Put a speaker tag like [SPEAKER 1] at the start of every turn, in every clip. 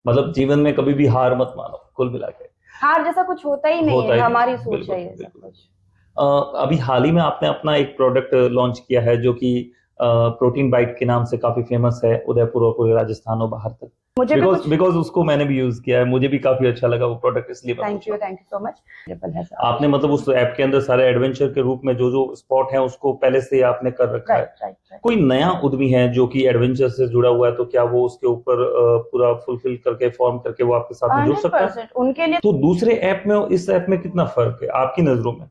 [SPEAKER 1] मतलब जीवन में कभी भी हार मत मानो, कुल मिला के।
[SPEAKER 2] हार जैसा कुछ होता ही नहीं
[SPEAKER 1] होता
[SPEAKER 2] है,
[SPEAKER 1] ही नहीं,
[SPEAKER 2] हमारी सोच
[SPEAKER 1] बिल्कुल
[SPEAKER 2] है ये सब
[SPEAKER 1] बिल्कुल।
[SPEAKER 2] कुछ।
[SPEAKER 1] अ, अभी हाल ही में आपने अपना एक प्रोडक्ट लॉन्च किया है जो कि प्रोटीन बाइट के नाम से काफी फेमस है, उदयपुर और पूरे राजस्थान और बाहर तक।
[SPEAKER 2] मुझे भी
[SPEAKER 1] बिकॉज
[SPEAKER 2] कुछ।
[SPEAKER 1] बिकॉज उसको मैंने भी यूज किया है, मुझे भी काफी अच्छा लगा वो प्रोडक्ट, इसलिए मैं पूछ रहा हूँ।
[SPEAKER 2] Thank you so much. है सर।
[SPEAKER 1] आपने मतलब उस ऐप के अंदर सारे एडवेंचर के रूप में जो जो स्पॉट है उसको पहले से ही आपने कर रखा है।
[SPEAKER 2] Right right right.
[SPEAKER 1] कोई नया उद्यमी है जो कि एडवेंचर से जुड़ा हुआ है, तो क्या वो उसके ऊपर पूरा फुलफिल करके फॉर्म करके वो आपके साथ में जुड़ सकता है?
[SPEAKER 2] 100% उनके लिए।
[SPEAKER 1] तो दूसरे ऐप में और इस ऐप में कितना फर्क है आपकी नजरों में?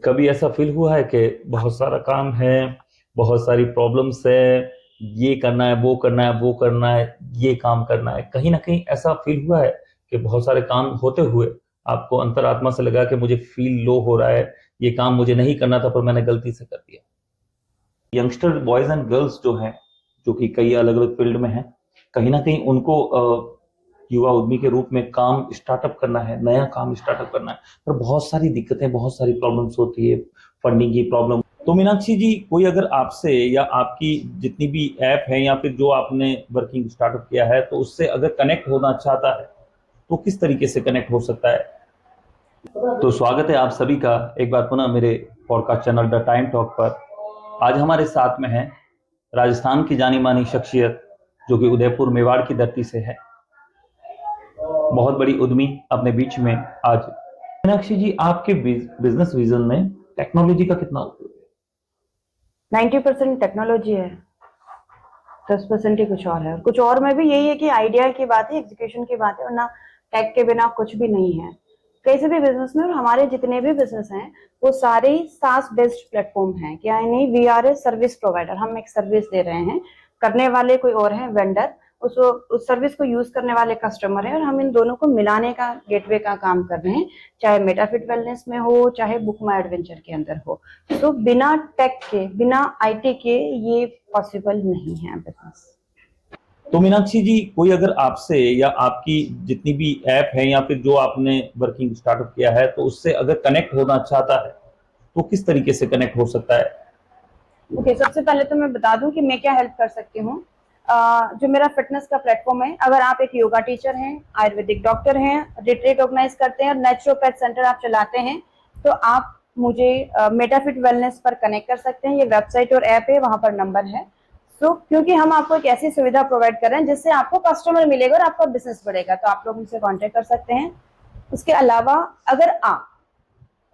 [SPEAKER 1] कभी ऐसा फील हुआ है कि बहुत सारा काम है, बहुत सारी प्रॉब्लम्स है, ये करना है, वो करना है, वो करना है, ये काम करना है, कहीं ना कहीं ऐसा फील हुआ है कि बहुत सारे काम होते हुए आपको अंतरात्मा से लगा कि मुझे फील लो हो रहा है, ये काम मुझे नहीं करना था पर मैंने गलती से कर दिया? यंगस्टर बॉयज एंड गर्ल्स जो हैं, जो कि कई अलग अलग फील्ड में हैं, कहीं ना कहीं उनको युवा उद्यमी के रूप में काम स्टार्टअप करना है, नया काम स्टार्टअप करना है, पर बहुत सारी दिक्कतें, बहुत सारी प्रॉब्लम्स होती है, फंडिंग की प्रॉब्लम। तो मीनाक्षी जी, कोई अगर आपसे या आपकी जितनी भी ऐप है या फिर जो आपने वर्किंग स्टार्टअप किया है, तो उससे अगर कनेक्ट होना चाहता है तो किस तरीके से कनेक्ट हो सकता है? तो स्वागत है आप सभी का एक बार पुनः मेरे podcast channel the time talk पर। आज हमारे साथ में है राजस्थान की जानी मानी शख्सियत, जो कि उदयपुर मेवाड़ की धरती से है, बहुत बड़ी उद्यमी अपने बीच में आज। मीनाक्षी जी, आपके बिजनेस विजन में टेक्नोलॉजी का कितना उपयोग
[SPEAKER 2] 90% टेक्नोलॉजी है, 10% ही कुछ और है। और कुछ और में भी यही है कि आइडिया की बात है, एग्जीक्यूशन की बात है, वरना टेक के बिना कुछ भी नहीं है कैसे भी बिजनेस में। और हमारे जितने भी बिजनेस हैं वो सारे सास बेस्ड प्लेटफॉर्म हैं। क्या है, नहीं, we are a service provider, हम एक सर्विस दे रहे हैं, करने वाले कोई और है वेंडर, उस सर्विस को यूज करने वाले कस्टमर है, और हम इन दोनों को मिलाने का गेटवे का काम कर रहे हैं, चाहे मेटाफिट वेलनेस में हो, चाहे बुक माई एडवेंचर के अंदर हो। तो बिना टेक के, बिना आईटी के ये पॉसिबल नहीं है बिजनेस।
[SPEAKER 1] है? तो मीनाक्षी जी, कोई अगर आपसे या आपकी जितनी भी ऐप है या फिर जो आपने वर्किंग स्टार्टअप किया है, तो उससे अगर कनेक्ट होना चाहता है तो किस तरीके से कनेक्ट हो सकता है?
[SPEAKER 2] ओके, सबसे पहले तो मैं बता दूं कि मैं क्या हेल्प कर सकती हूँ। जो मेरा फिटनेस का प्लेटफॉर्म है, अगर आप एक योगा टीचर हैं, आयुर्वेदिक डॉक्टर हैं, रिट्रीट ऑर्गेनाइज करते हैं और नेचुरोपैथ सेंटर आप चलाते हैं, तो आप मुझे मेटाफिट वेलनेस पर कनेक्ट कर सकते हैं। ये वेबसाइट और ऐप है, वहां पर नंबर है। तो क्योंकि हम आपको एक ऐसी सुविधा प्रोवाइड कर रहे हैं जिससे आपको कस्टमर मिलेगा और आपका बिजनेस बढ़ेगा, तो आप लोग मुझसे कॉन्टेक्ट कर सकते हैं। उसके अलावा अगर आप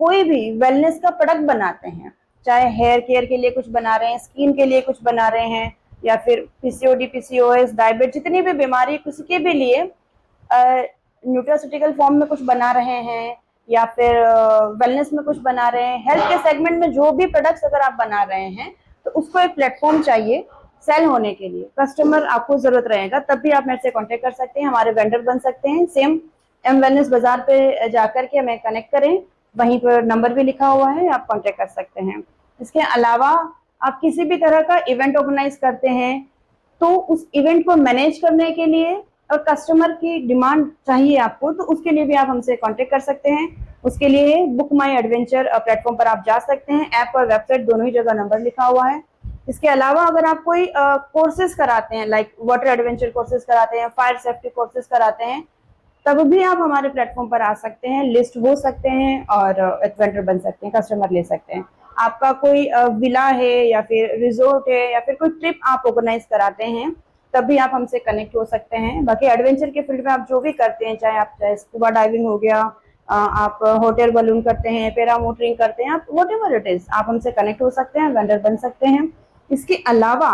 [SPEAKER 2] कोई भी वेलनेस का प्रोडक्ट बनाते हैं, चाहे हेयर केयर के लिए कुछ बना रहे हैं, स्किन के लिए कुछ बना रहे हैं, या फिर पीसीओडी, पीसीओएस, डायबिटीज, जितनी भी बीमारी किसी के भी लिए न्यूट्रास्यूटिकल फॉर्म में कुछ बना रहे हैं, या फिर वेलनेस में कुछ बना रहे हैं, हेल्थ के सेगमेंट में जो भी प्रोडक्ट्स अगर आप बना रहे हैं, तो उसको एक प्लेटफॉर्म चाहिए सेल होने के लिए, कस्टमर आपको जरूरत रहेगा, तब भी आप मेरे से कांटेक्ट कर सकते हैं, हमारे वेंडर बन सकते हैं। सेम एम वेलनेस बाजार पे जाकर के हमें कनेक्ट करें, वहीं पर नंबर भी लिखा हुआ है, आप कांटेक्ट कर सकते हैं। इसके अलावा आप किसी भी तरह का इवेंट ऑर्गेनाइज करते हैं, तो उस इवेंट को मैनेज करने के लिए और कस्टमर की डिमांड चाहिए आपको, तो उसके लिए भी आप हमसे कांटेक्ट कर सकते हैं। उसके लिए बुक माई एडवेंचर प्लेटफॉर्म पर आप जा सकते हैं, ऐप और वेबसाइट दोनों ही जगह नंबर लिखा हुआ है। इसके अलावा अगर आप कोई कोर्सेज कराते हैं, लाइक वाटर एडवेंचर कोर्सेज कराते हैं, फायर सेफ्टी कोर्सेज कराते हैं, तब भी आप हमारे प्लेटफॉर्म पर आ सकते हैं, लिस्ट हो सकते हैं और एक वेंडर बन सकते हैं, कस्टमर ले सकते हैं। आपका कोई विला है या फिर रिजोर्ट है या फिर कोई ट्रिप आप ऑर्गेनाइज कराते हैं, तब भी आप हमसे कनेक्ट हो सकते हैं। बाकी एडवेंचर के फील्ड में आप जो भी करते हैं, चाहे स्कूबा डाइविंग हो गया, आप होटल बलून करते हैं, पैरामोटरिंग करते हैं, आप वट एवर इट इज, आप हमसे कनेक्ट हो सकते हैं, वेंडर बन सकते हैं। इसके अलावा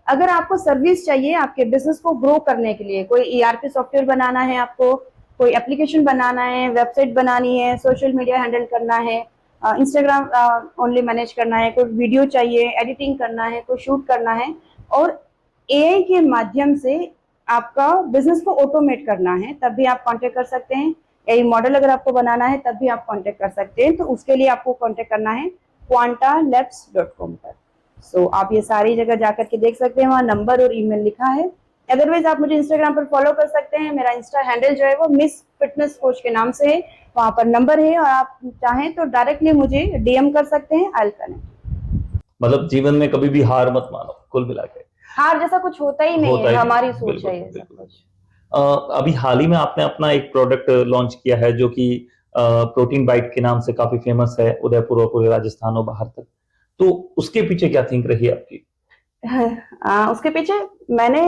[SPEAKER 2] अगर आपको सर्विस चाहिए आपके बिजनेस को ग्रो करने के लिए, कोई ईआरपी सॉफ्टवेयर बनाना है आपको, कोई एप्लीकेशन बनाना है, वेबसाइट बनानी है, सोशल मीडिया हैंडल करना है, इंस्टाग्राम ओनली मैनेज करना है, कोई वीडियो चाहिए, एडिटिंग करना है, कोई शूट करना है, और एआई के माध्यम से आपका बिजनेस को ऑटोमेट करना है, तब भी आप कांटेक्ट कर सकते हैं। एआई मॉडल अगर आपको बनाना है, तब भी आप कांटेक्ट कर सकते हैं। तो उसके लिए आपको कांटेक्ट करना है quantalabs.com पर। सो आप ये सारी जगह जाकर के देख सकते हैं, वहाँ नंबर और ईमेल लिखा है। अदरवाइज आप मुझे इंस्टाग्राम पर फॉलो कर सकते हैं, मेरा इंस्टा हैंडल जो है वो मिस फिटनेस कोच के नाम से है, वहां पर नंबर है, और आप चाहें तो डायरेक्टली मुझे डीएम कर सकते हैं, आई विल कनेक्ट।
[SPEAKER 1] मतलब जीवन में कभी भी हार मत मानो, कुल मिला के।
[SPEAKER 2] हार जैसा कुछ होता ही नहीं
[SPEAKER 1] होता
[SPEAKER 2] है,
[SPEAKER 1] ही नहीं,
[SPEAKER 2] हमारी सोच
[SPEAKER 1] बिल्कुल
[SPEAKER 2] है ये सब
[SPEAKER 1] बिल्कुल।
[SPEAKER 2] कुछ।
[SPEAKER 1] अभी हाल ही में आपने अपना एक प्रोडक्ट लॉन्च किया है जो कि प्रोटीन बाइट के नाम से काफी फेमस है उदयपुर और पूरे राजस्थान और बाहर तक। तो उसके पीछे क्या थिंक रही है आपकी?
[SPEAKER 2] उसके पीछे मैंने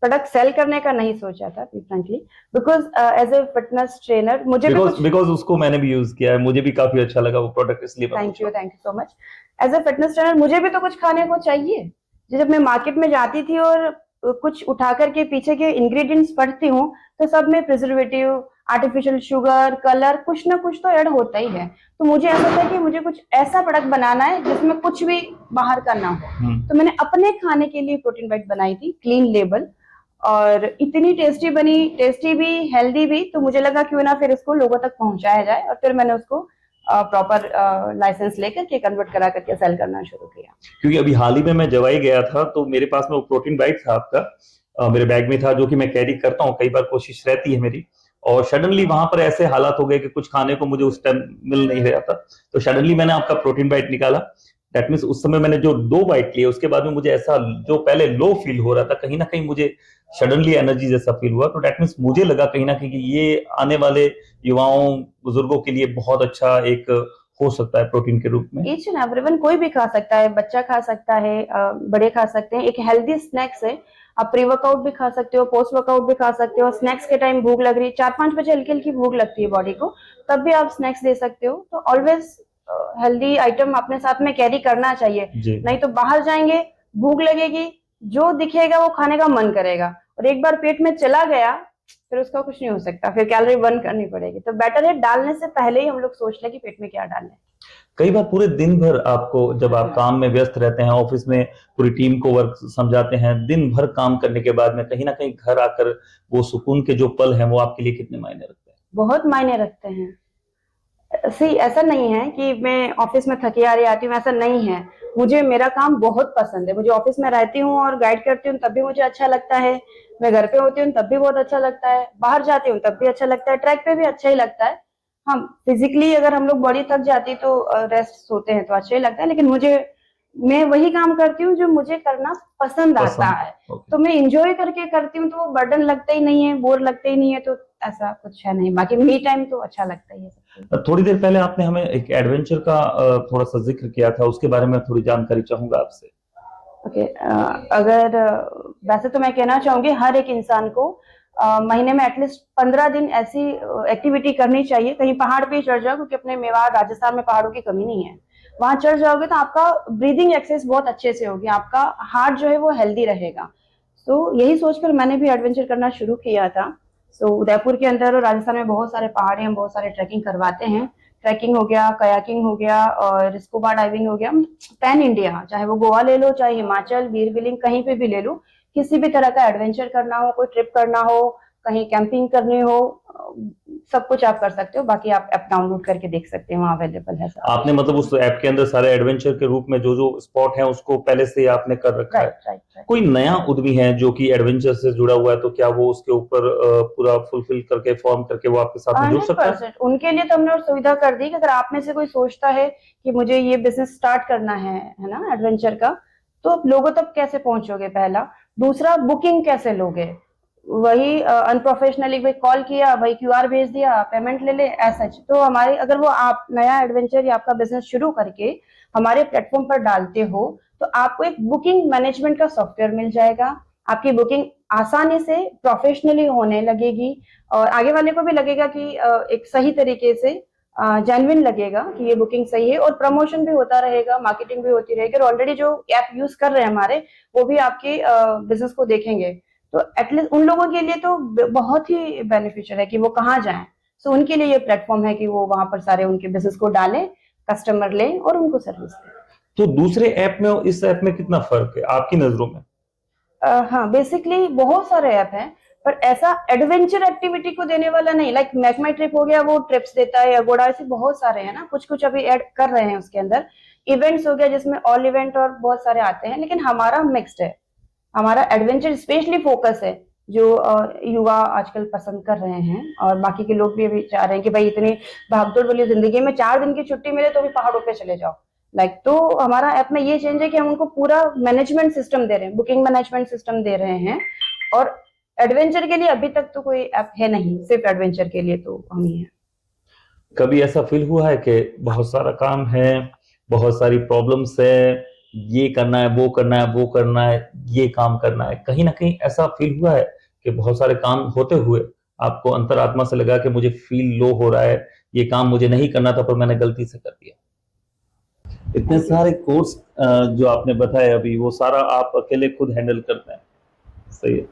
[SPEAKER 2] प्रोडक्ट सेल करने का नहीं सोचा था frankly, because as a fitness trainer मुझे भी कुछ,
[SPEAKER 1] बिकॉज उसको मैंने भी यूज किया है, मुझे भी काफी अच्छा लगा वो प्रोडक्ट, इसलिए मैं पूछ रहा
[SPEAKER 2] thank you so much. As a fitness trainer मुझे भी तो कुछ खाने को चाहिए। जब मैं मार्केट में जाती थी और कुछ उठा करके पीछे के इंग्रेडिएंट्स पढ़ती हूँ, तो सब में प्रिजर्वेटिव, आर्टिफिशियल शुगर, कलर, कुछ ना कुछ तो ऐड होता ही है। तो मुझे ऐसा था कि मुझे कुछ ऐसा प्रोडक्ट बनाना है जिसमें कुछ भी बाहर का ना हो। तो मैंने अपने खाने के लिए प्रोटीन बाइट बनाई थी, क्लीन लेबल, और इतनी टेस्टी बनी, टेस्टी भी, हेल्दी भी। तो मुझे लगा क्यों ना फिर इसको लोगों तक पहुंचाया जाए, और फिर मैंने उसको प्रॉपर लाइसेंस लेकर के कन्वर्ट करा करके सेल करना शुरू किया।
[SPEAKER 1] क्योंकि अभी हाल ही में मैं जवाई गया था तो मेरे पास में वो प्रोटीन बाइट था आपका, मेरे बैग में था, जो कि मैं कैरी करता हूँ, कई बार कोशिश रहती है मेरी। और सडनली वहां पर ऐसे हालात हो गए कि कुछ खाने को मुझे उस टाइम मिल नहीं रहा था, तो सडनली मैंने आपका प्रोटीन बाइट निकाला। दैट मीन्स उस समय मैंने जो 2 बाइट लिए उसके बाद में मुझे ऐसा जो पहले लो फील हो रहा था, कहीं ना कहीं मुझे सडनली एनर्जी जैसा फील हुआ। तो दैट मीन्स मुझे लगा कहीं ना कहीं कि ये आने वाले युवाओं बुजुर्गों के लिए बहुत अच्छा एक हो सकता है प्रोटीन के रूप में।
[SPEAKER 2] ईच एंड एवरीवन कोई भी खा सकता है, बच्चा खा सकता है, बड़े खा सकते हैं। एक हेल्दी स्नैक्स है। आप प्री वर्कआउट भी खा सकते हो, पोस्ट वर्कआउट भी खा सकते हो। स्नैक्स के टाइम भूख लग रही है, 4-5 बजे हल्की हल्की भूख लगती है बॉडी को, तब भी आप स्नैक्स दे सकते हो। तो ऑलवेज हेल्दी आइटम अपने साथ में कैरी करना चाहिए। नहीं तो बाहर जाएंगे, भूख लगेगी, जो दिखेगा वो खाने का मन करेगा, और एक बार पेट में चला गया फिर उसका कुछ नहीं हो सकता, फिर कैलोरी बर्न करनी पड़ेगी। तो बेटर है डालने से पहले ही हम लोग सोच लें कि पेट में क्या डालना है।
[SPEAKER 1] कई बार पूरे दिन भर आपको, जब आप काम में व्यस्त रहते हैं, ऑफिस में पूरी टीम को वर्क समझाते हैं, दिन भर काम करने के बाद में कहीं ना कहीं घर आकर वो सुकून के जो पल हैं वो आपके लिए कितने मायने रखते हैं?
[SPEAKER 2] बहुत मायने रखते हैं। सी ऐसा नहीं है कि मैं ऑफिस में थकी आ रही आती हूँ, ऐसा नहीं है। मुझे मेरा काम बहुत पसंद है। मुझे ऑफिस में रहती हूँ और गाइड करती हूँ तब भी मुझे अच्छा लगता है। मैं घर पे होती हूँ तब भी बहुत अच्छा लगता है। बाहर जाती हूँ तब भी अच्छा लगता है। ट्रैक पे भी अच्छा ही लगता है। हाँ, फिजिकली अगर हम लोग बॉडी थक जाती तो रेस्ट सोते हैं तो अच्छा ही लगता है, लेकिन मुझे, मैं वही काम करती हूँ जो मुझे करना पसंद आता है। तो मैं इंजॉय करके करती हूँ, तो वो बर्डन लगता ही नहीं है, बोर लगता ही नहीं है। तो ऐसा कुछ है नहीं। बाकी मी टाइम तो अच्छा लगता ही है सबको।
[SPEAKER 1] थोड़ी देर पहले आपने हमें एक एडवेंचर का थोड़ा सा जिक्र किया था, उसके बारे में थोड़ी जानकारी चाहूंगा आपसे।
[SPEAKER 2] ओके, अगर वैसे तो मैं कहना चाहूंगी हर एक इंसान को महीने में एटलीस्ट 15 दिन ऐसी एक्टिविटी करनी चाहिए। कहीं पहाड़ पे चढ़ जाओ, क्योंकि अपने मेवाड़ राजस्थान में पहाड़ों की कमी नहीं है। वहां चढ़ जाओगे तो आपका ब्रीदिंग एक्सरसाइज बहुत अच्छे से होगी, आपका हार्ट जो है वो हेल्दी रहेगा। तो यही सोचकर मैंने भी एडवेंचर करना शुरू किया था। तो उदयपुर के अंदर और राजस्थान में बहुत सारे पहाड़ हैं, हम बहुत सारे ट्रैकिंग करवाते हैं। ट्रैकिंग हो गया, कयाकिंग हो गया, और स्कूबा डाइविंग हो गया। पैन इंडिया, चाहे वो गोवा ले लो, चाहे हिमाचल, वीर बिलिंग, कहीं पे भी ले लो। किसी भी तरह का एडवेंचर करना हो, कोई ट्रिप करना हो, कहीं कैंपिंग करनी हो, सब कुछ आप कर सकते हो। बाकी आप ऐप डाउनलोड करके देख सकते हैं, वहाँ अवेलेबल है सारा।
[SPEAKER 1] आपने मतलब उस ऐप के अंदर सारे एडवेंचर के रूप में जो जो स्पॉट है उसको पहले से ही आपने कर रखा है।
[SPEAKER 2] राइट।
[SPEAKER 1] कोई नया उद्यमी है जो कि एडवेंचर से जुड़ा हुआ है, तो क्या वो उसके ऊपर पूरा फुलफिल करके फॉर्म करके वो आपके साथ में जुड़ सकता है?
[SPEAKER 2] 100% उनके लिए तो हमने और सुविधा कर दी कि अगर आप में से कोई सोचता है कि मुझे ये बिजनेस स्टार्ट करना है ना, एडवेंचर का, तो आप लोगों तक कैसे पहुंचोगे, पहला। दूसरा, बुकिंग कैसे लोगे। वही अनप्रोफेशनली भाई कॉल किया, भाई क्यूआर भेज दिया, पेमेंट ले ले, ऐसा। तो हमारे, अगर वो आप नया एडवेंचर या आपका बिजनेस शुरू करके हमारे प्लेटफॉर्म पर डालते हो, तो आपको एक बुकिंग मैनेजमेंट का सॉफ्टवेयर मिल जाएगा। आपकी बुकिंग आसानी से प्रोफेशनली होने लगेगी, और आगे वाले को भी लगेगा कि एक सही तरीके से जेन्युइन लगेगा कि ये बुकिंग सही है, और प्रमोशन भी होता रहेगा, मार्केटिंग भी होती रहेगी। और ऑलरेडी जो ऐप यूज कर रहे हैं हमारे, वो भी आपके बिजनेस को देखेंगे। तो एटलीस्ट उन लोगों के लिए तो बहुत ही बेनिफिशियल है कि वो कहाँ जाएं। सो उनके लिए ये प्लेटफॉर्म है कि वो वहां पर सारे उनके बिजनेस को डालें, कस्टमर लें और उनको सर्विस दें।
[SPEAKER 1] तो दूसरे ऐप में और इस ऐप में कितना फर्क है आपकी नजरों में?
[SPEAKER 2] हाँ, बेसिकली बहुत सारे ऐप हैं, पर ऐसा एडवेंचर एक्टिविटी को देने वाला नहीं। लाइक मेक माई ट्रिप हो गया, वो ट्रिप्स देता है, अगोड़ा, ऐसे बहुत सारे हैं ना। कुछ कुछ अभी ऐड कर रहे हैं उसके अंदर। इवेंट्स हो गया जिसमें ऑल इवेंट और बहुत सारे आते हैं, लेकिन हमारा मिक्स्ड है। हमारा एडवेंचर स्पेशली फोकस है, जो युवा आजकल पसंद कर रहे हैं, और बाकी के लोग भी अभी चाह रहे हैं कि भाई इतनी भागदौड़ वाली जिंदगी में 4 दिन की छुट्टी मिले तो भी पहाड़ों पे चले जाओ। तो हमारा ऐप में ये चेंज है कि हम उनको पूरा मैनेजमेंट सिस्टम दे रहे हैं, बुकिंग मैनेजमेंट सिस्टम दे रहे हैं, और एडवेंचर के लिए अभी तक तो कोई ऐप है नहीं, सिर्फ एडवेंचर के लिए तो हम ही है।
[SPEAKER 1] कभी ऐसा फील हुआ है कि बहुत सारा काम है, बहुत सारी प्रॉब्लम्स है, ये करना है, वो करना है, वो करना है, ये काम करना है, कहीं ना कहीं ऐसा फील हुआ है कि बहुत सारे काम होते हुए आपको अंतरात्मा से लगा कि मुझे फील लो हो रहा है, ये काम मुझे नहीं करना था पर मैंने गलती से कर दिया? इतने सारे कोर्स जो आपने बताए अभी, वो सारा आप अकेले खुद हैंडल करते हैं? सही है।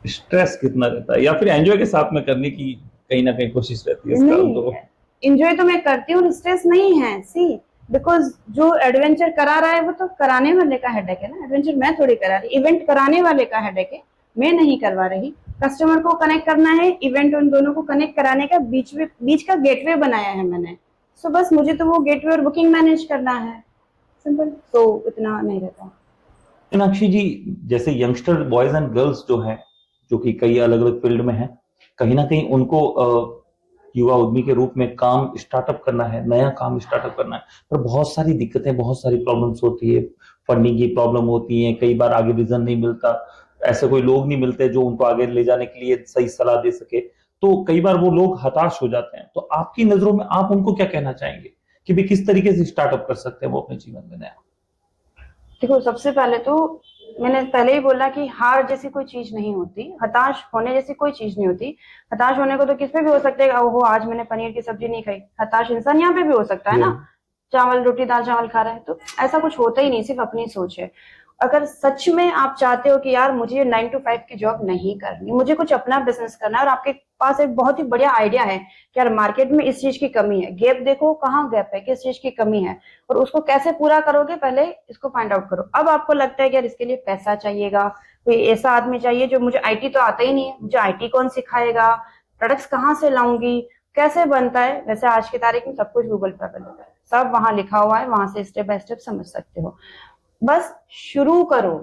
[SPEAKER 1] स्ट्रेस कितना रहता है, या फिर एंजॉय के साथ में करने की कहीं ना कहीं कोशिश रहती है इसका
[SPEAKER 2] नहीं,
[SPEAKER 1] तो?
[SPEAKER 2] इंजॉय तो मैं करती हूँ, स्ट्रेस नहीं है। सी, बिकॉज जो एडवेंचर करा रहा है वो तो कराने वाले का हेडेक है ना, एडवेंचर मैं थोड़ी करा रही, इवेंट कराने वाले का हेडेक है, मैं नहीं करवा रही। कस्टमर को कनेक्ट करना है, इवेंट उन दोनों को कनेक्ट कराने का बीच का गेटवे बनाया है मैंने। सो बस मुझे तो वो गेटवे और बुकिंग मैनेज करना है, सिंपल। तो इतना नहीं रहता।
[SPEAKER 1] मीनाक्षी जी, जैसे यंगस्टर बॉयज एंड गर्ल्स जो हैं, जो कि कई अलग अलग फील्ड में हैं, कहीं ना कहीं उनको युवा उद्यमी के रूप में काम स्टार्टअप करना है, नया काम स्टार्टअप करना है, पर बहुत सारी दिक्कतें, बहुत सारी प्रॉब्लम्स होती है। फंडिंग की प्रॉब्लम होती है, कई बार आगे विजन नहीं मिलता, ऐसे कोई लोग नहीं मिलते जो उनको आगे ले जाने के लिए सही सलाह दे सके, तो कई बार वो लोग हताश हो जाते हैं। तो आपकी नजरों में आप उनको क्या कहना चाहेंगे कि भी किस तरीके से स्टार्टअप कर सकते हैं वो अपने जीवन में नया?
[SPEAKER 2] देखो, सबसे पहले तो मैंने पहले ही बोला कि हार जैसी कोई चीज नहीं होती, हताश होने जैसी कोई चीज नहीं होती। हताश होने को तो किस पे भी हो सकता है, ओहो आज मैंने पनीर की सब्जी नहीं खाई, हताश इंसान यहाँ पे भी हो सकता है
[SPEAKER 1] जी।
[SPEAKER 2] ना। चावल रोटी दाल चावल खा रहा है, तो ऐसा कुछ होता ही नहीं, सिर्फ अपनी सोच है। अगर सच में आप चाहते हो कि यार मुझे 9 to 5 की जॉब नहीं करनी, मुझे कुछ अपना बिजनेस करना है, और आपके पास एक बहुत ही बढ़िया आइडिया है कि यार मार्केट में इस चीज की कमी है, गैप देखो कहाँ गैप है, किस चीज की कमी है, और उसको कैसे पूरा करोगे, पहले इसको फाइंड आउट करो। अब आपको लगता है कि यार इसके लिए पैसा चाहिएगा, कोई ऐसा आदमी चाहिए जो, मुझे आईटी तो आता ही नहीं है, मुझे आईटी कौन सिखाएगा, प्रोडक्ट्स कहाँ से लाऊंगी, कैसे बनता है। वैसे आज की तारीख में सब कुछ गूगल पर अवेलेबल है, सब वहां लिखा हुआ है, वहां से स्टेप बाय स्टेप समझ सकते हो। बस शुरू करो,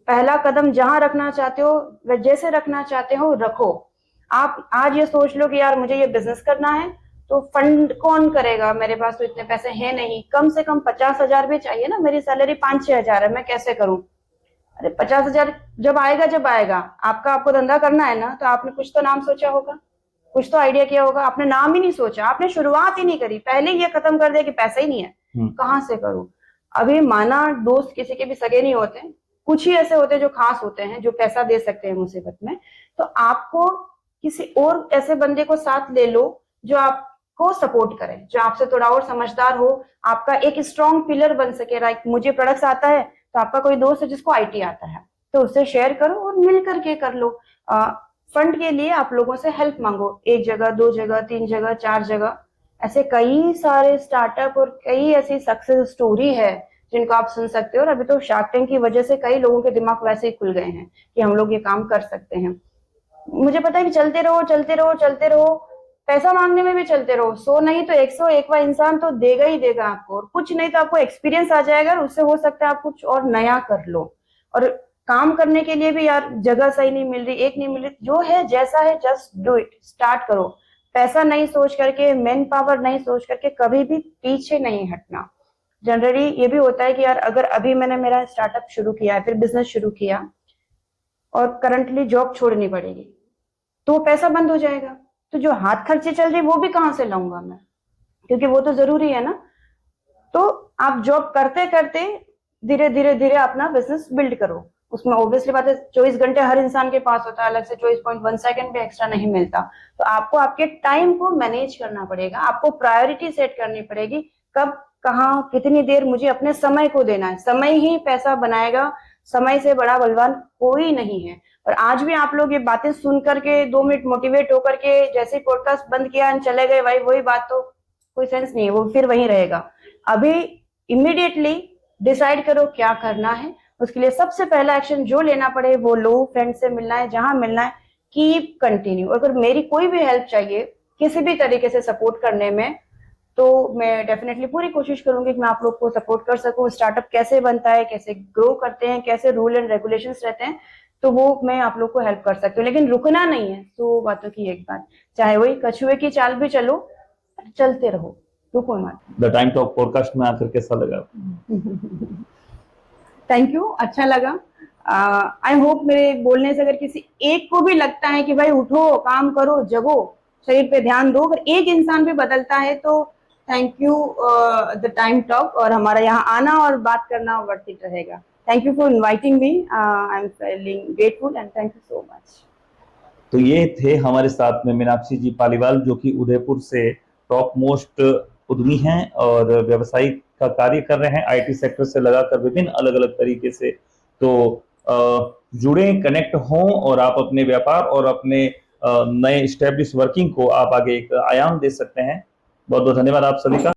[SPEAKER 2] पहला कदम जहां रखना चाहते हो व जैसे रखना चाहते हो रखो। आप आज ये सोच लो कि यार मुझे ये बिजनेस करना है, तो फंड कौन करेगा, मेरे पास तो इतने पैसे हैं नहीं, कम से कम 50,000 भी चाहिए ना, मेरी सैलरी 5-6 हजार है, मैं कैसे करूं। अरे 50,000 जब आएगा, आपको धंधा करना है ना, तो आपने कुछ तो नाम सोचा होगा, कुछ तो आइडिया किया होगा। आपने नाम ही नहीं सोचा, आपने शुरुआत ही नहीं करी, पहले ये खत्म कर दिया कि पैसा ही नहीं है, कहाँ से करूं। अभी माना दोस्त किसी के भी सगे नहीं होते, कुछ ही ऐसे होते हैं जो खास होते हैं, जो पैसा दे सकते हैं मुसीबत में। तो आपको किसी और ऐसे बंदे को साथ ले लो जो आपको सपोर्ट करे, जो आपसे थोड़ा और समझदार हो, आपका एक स्ट्रॉन्ग पिलर बन सके। लाइक मुझे प्रोडक्ट्स आता है, तो आपका कोई दोस्त है जिसको आईटी आता है, तो उससे शेयर करो और मिल करके कर लो। फंड के लिए आप लोगों से हेल्प मांगो, 1 जगह 2 जगह 3 जगह 4 जगह। ऐसे कई सारे स्टार्टअप और कई ऐसी सक्सेस स्टोरी है जिनको आप सुन सकते हो, और अभी तो शार्क टैंक की वजह से कई लोगों के दिमाग वैसे ही खुल गए हैं कि हम लोग ये काम कर सकते हैं। मुझे पता है कि चलते रहो चलते रहो चलते रहो, पैसा मांगने में भी चलते रहो, 100 नहीं तो 101वां इंसान तो देगा ही देगा आपको, और कुछ नहीं तो आपको एक्सपीरियंस आ जाएगा, और उससे हो सकता है आप कुछ और नया कर लो। और काम करने के लिए भी यार जगह सही नहीं मिल रही, एक नहीं मिल रही, जो है जैसा है जस्ट डू इट, स्टार्ट करो। पैसा नहीं सोच करके, मैन पावर नहीं सोच करके कभी भी पीछे नहीं हटना। जनरली ये भी होता है कि यार अगर अभी मैंने मेरा स्टार्टअप शुरू किया है, फिर बिजनेस शुरू किया, और करंटली जॉब छोड़नी पड़ेगी, तो पैसा बंद हो जाएगा, तो जो हाथ खर्चे चल रही वो भी कहां से लाऊंगा मैं, क्योंकि वो तो जरूरी है ना। तो आप जॉब करते करते धीरे धीरे धीरे अपना बिजनेस बिल्ड करो। उसमें ऑब्वियसली बात है 24 घंटे हर इंसान के पास होता है, अलग से 24.1 सेकंड भी एक्स्ट्रा नहीं मिलता। तो आपको आपके टाइम को मैनेज करना पड़ेगा, आपको प्रायोरिटी सेट करनी पड़ेगी, कब कहाँ कितनी देर मुझे अपने समय को देना है। समय ही पैसा बनाएगा, समय से बड़ा बलवान कोई नहीं है। और आज भी आप लोग ये बातें सुन करके 2 मिनट मोटिवेट होकर के जैसे पॉडकास्ट बंद किया चले गए, भाई वही बात तो कोई सेंस नहीं है, वो फिर वहीं रहेगा। अभी इमीडिएटली डिसाइड करो क्या करना है, उसके लिए सबसे पहला एक्शन जो लेना पड़े वो लो, फ्रेंड से मिलना है जहां मिलना है, कीप कंटिन्यू। अगर मेरी कोई भी हेल्प चाहिए किसी भी तरीके से सपोर्ट करने में, तो मैं डेफिनेटली पूरी कोशिश करूंगी कि मैं आप लोग को सपोर्ट कर सकूं। स्टार्टअप कैसे बनता है, कैसे ग्रो करते हैं, कैसे रूल एंड रेगुलेशंस रहते हैं, तो वो मैं आप लोग को हेल्प कर सकती हूँ, लेकिन रुकना नहीं है। तो बातों की एक बात, चाहे वही कछुए की चाल भी चलो, चलते रहो, रुको मत।
[SPEAKER 1] द टाइम टॉक पॉडकास्ट में आकर कैसा लगा?
[SPEAKER 2] थैंक यू, अच्छा लगा। आई होप मेरे बोलने से अगर किसी एक को भी लगता है कि भाई उठो, काम करो, जगो, शरीर पे ध्यान दो, अगर एक इंसान भी बदलता है तो thank you the time talk, और हमारा यहाँ आना और बात करना वर्थ इट रहेगा। Thank you for inviting me, I am feeling grateful and thank you so much.
[SPEAKER 1] तो ये थे हमारे साथ में मीनाक्षी जी पालीवाल, जो कि उदयपुर से टॉप मोस्ट उद्यमी हैं और व्यवसायिक का कार्य कर रहे हैं, आईटी सेक्टर से लगाकर विभिन्न अलग अलग तरीके से। तो जुड़े, कनेक्ट हों और आप अपने व्यापार और अपने नए स्टैब्लिश वर्किंग को आप आगे एक आयाम दे सकते हैं। बहुत बहुत धन्यवाद आप सभी का।